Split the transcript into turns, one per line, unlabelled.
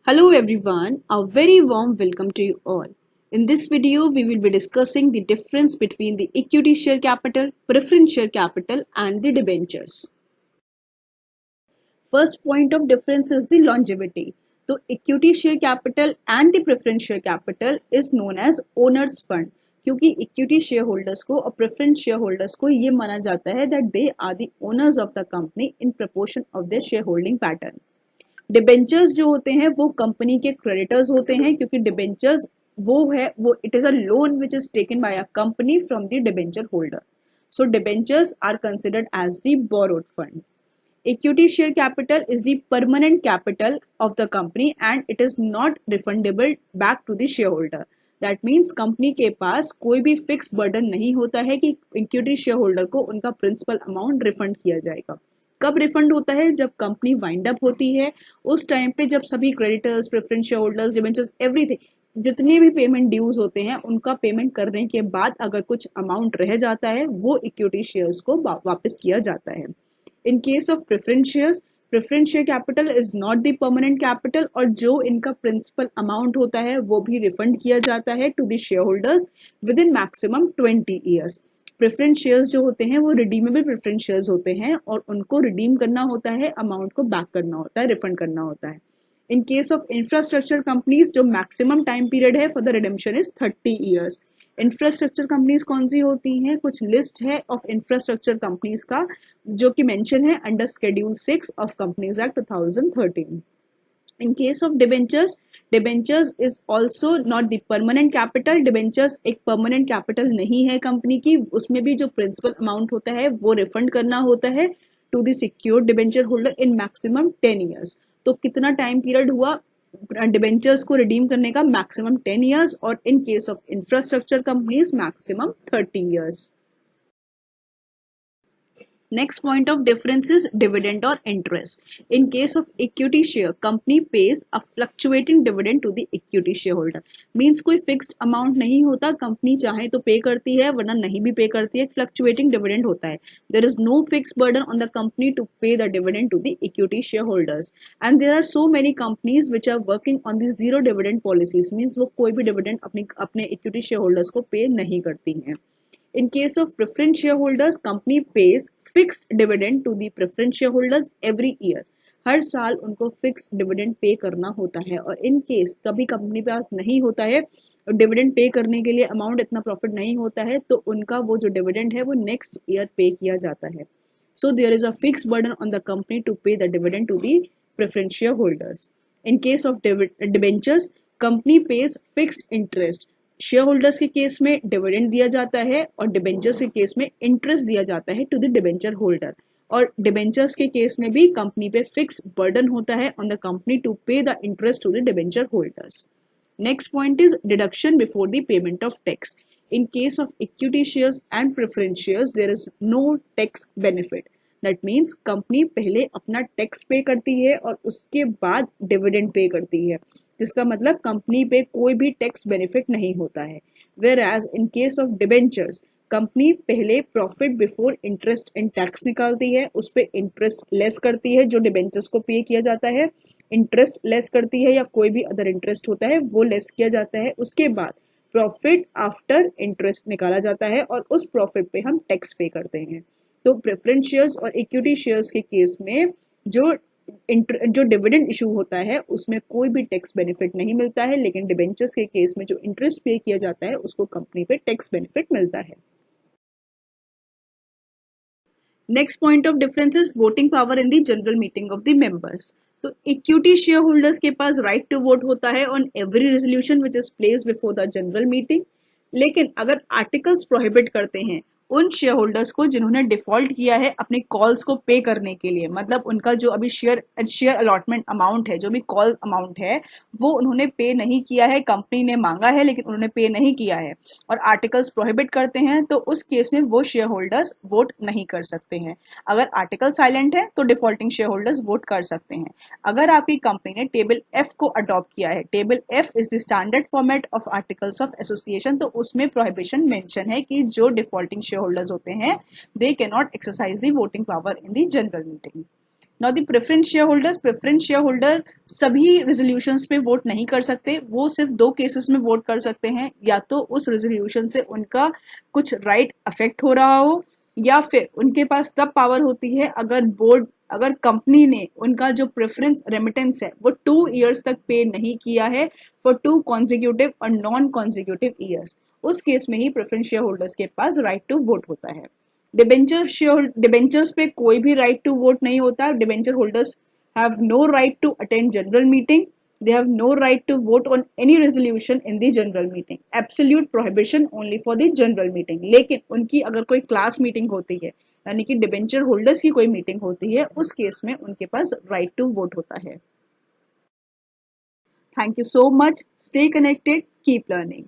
Hello everyone, a very warm welcome to you all. In this video, we will be discussing the difference between the equity share capital, preference share capital and the debentures. First point of difference is the longevity. So equity share capital and the preference share capital is known as owners fund. क्योंकि equity share holders को और preference share holders को ये माना जाता है that they are the owners of the company in proportion of their share holding pattern. Debentures जो होते हैं वो कंपनी के क्रेडिटर्स होते हैं क्योंकि डिबेंचर्स वो it is a loan which is taken by a company from the debenture holder. So debentures are considered as the borrowed fund. Equity share capital is the permanent capital of the company and it is not refundable back to the shareholder. That means company के पास कोई भी fix burden नहीं होता है कि equity share holder को उनका principal amount refund किया जाएगा. कब रिफंड होता है? जब कंपनी वाइंड अप होती है. उस टाइम पे जब सभी creditors, preference share holders, debentures, everything जितने भी पेमेंट ड्यूज होते हैं उनका पेमेंट करने के बाद अगर कुछ अमाउंट रह जाता है वो इक्विटी शेयर्स को वापस किया जाता है. In case of preference shares, preference share capital is not the permanent capital और जो इनका principal amount होता है वो भी refund किया जाता है to the shareholders within maximum 20 years. Preference shares जो होते हैं वो redeemable preference shares होते हैं और उनको redeem करना होता है, amount को back करना होता है, refund करना होता है. In case of infrastructure companies जो maximum time period है for the redemption is 30 years. Infrastructure companies कौन सी होती हैं? कुछ लिस्ट है ऑफ इंफ्रास्ट्रक्चर कंपनीज का जो कि मेंशन है under schedule 6 of companies act 2013. In case of debentures, debentures is also not the permanent capital. Debentures एक परमानेंट कैपिटल नहीं है कंपनी की. उसमें भी जो प्रिंसिपल अमाउंट होता है वो रिफंड करना होता है to the secured debenture holder in maximum 10 years. तो कितना टाइम पीरियड हुआ डिबेंचर्स को रिडीम करने का? मैक्सिमम 10 इयर्स और in case of infrastructure companies maximum 30 years. Next point of difference is dividend or interest. In case of equity share, company pays a fluctuating dividend to the equity shareholder. Means कोई fixed amount नहीं होता, company चाहे तो pay करती है वरना नहीं भी pay करती है. Fluctuating dividend होता है. There is no fixed burden on the company to pay the dividend to the equity shareholders. And there are so many companies which are working on the zero dividend policies. Means वो कोई भी dividend अपने equity shareholders को pay नहीं करती हैं. In case of preference shareholders, company pays fixed dividend to the preference shareholders every year. हर साल उनको फिक्स डिविडेंड पे करना होता है और इन केस कभी कंपनी के पास नहीं होता है डिविडेंड पे करने के लिए अमाउंट इतना प्रॉफिट नहीं होता है तो उनका वो जो डिविडेंड है वो नेक्स्ट ईयर पे किया जाता है. So there is a fix burden on the company to pay the dividend to the preference share holders. In case of debentures, company pays fixed interest. Share holders के case में dividend दिया जाता है और डिबेंचर्स के case में interest दिया जाता है टू द डिबेंचर होल्डर. और डिबेंचर्स के केस में भी कंपनी पे फिक्स बर्डन होता है on the company to pay the interest to the debenture holders. Next point is deduction before the payment of tax. In case of equity shares and preference shares there is no tax benefit. That means company पहले अपना tax पे करती है और उसके बाद dividend pay करती है, जिसका मतलब कंपनी पे कोई भी टैक्स बेनिफिट नहीं होता है. Whereas in case of debentures, company पहले profit before interest in tax निकालती है, उस पर इंटरेस्ट लेस करती है जो डिबेंचर्स को पे किया जाता है, इंटरेस्ट लेस करती है या कोई भी अदर इंटरेस्ट होता है वो लेस किया जाता है. उसके बाद प्रॉफिट आफ्टर इंटरेस्ट निकाला जाता है और उस प्रॉफिट पे हम टैक्स पे करते हैं. तो प्रेफरेंस शेयर्स और इक्विटी शेयर्स के केस में जो डिविडेंड इशू होता है उसमें कोई भी टैक्स बेनिफिट नहीं मिलता है, लेकिन डिबेंचर्स के केस में जो इंटरेस्ट पे किया जाता है उसको कंपनी पे टैक्स बेनिफिट मिलता है. Next point of difference is voting power in the general meeting of the members. तो इक्विटी शेयर होल्डर्स के पास राइट टू वोट होता है on every resolution which is placed before the general meeting. लेकिन अगर articles prohibit करते हैं उन share holders को जिन्होंने डिफॉल्ट किया है अपने कॉल्स को पे करने के लिए, मतलब उनका जो अभी शेयर अलॉटमेंट अमाउंट है, जो भी कॉल अमाउंट है वो उन्होंने पे नहीं किया है, कंपनी ने मांगा है लेकिन उन्होंने पे नहीं किया है और आर्टिकल्स प्रोहिबिट करते हैं, तो उस केस में वो शेयर होल्डर्स वोट नहीं कर सकते हैं. अगर आर्टिकल साइलेंट है तो डिफॉल्टिंग शेयर होल्डर्स वोट कर सकते हैं. अगर आपकी कंपनी ने टेबल एफ को अडॉप्ट किया है, table F is the standard format of articles of association, तो उसमें प्रोहिबिशन मेंशन है कि जो डिफॉल्टिंग शेयर होल्डर्स होते हैं they cannot exercise the voting power in the general meeting. Now the preference share holder सभी रेजोल्यूशंस पे vote नहीं कर सकते, वो सिर्फ दो केसेस में वोट कर सकते हैं, या तो उस रेजोल्यूशन से उनका कुछ राइट अफेक्ट हो रहा हो, या फिर उनके पास तब पावर होती है अगर कंपनी ने उनका जो प्रेफरेंस रेमिटेंस है वो 2 इयर्स तक पे नहीं किया है फॉर 2 कॉन्जिक्यूटिव और नॉन कॉन्जिक्यूटिव ईयर्स, उस केस में ही प्रेफरेंस शेयर होल्डर्स के पास राइट टू वोट होता है। डिबेंचर्स पे कोई भी राइट टू वोट नहीं होता। Debenture holders have no right to attend general meeting, they have no right to vote on any resolution in the general meeting, absolute prohibition only for the general meeting। लेकिन उनकी अगर कोई class meeting होती है, यानी कि debenture holders की कोई मीटिंग होती है, उस केस में उनके पास राइट टू वोट होता है। Thank you so much, stay connected, keep learning.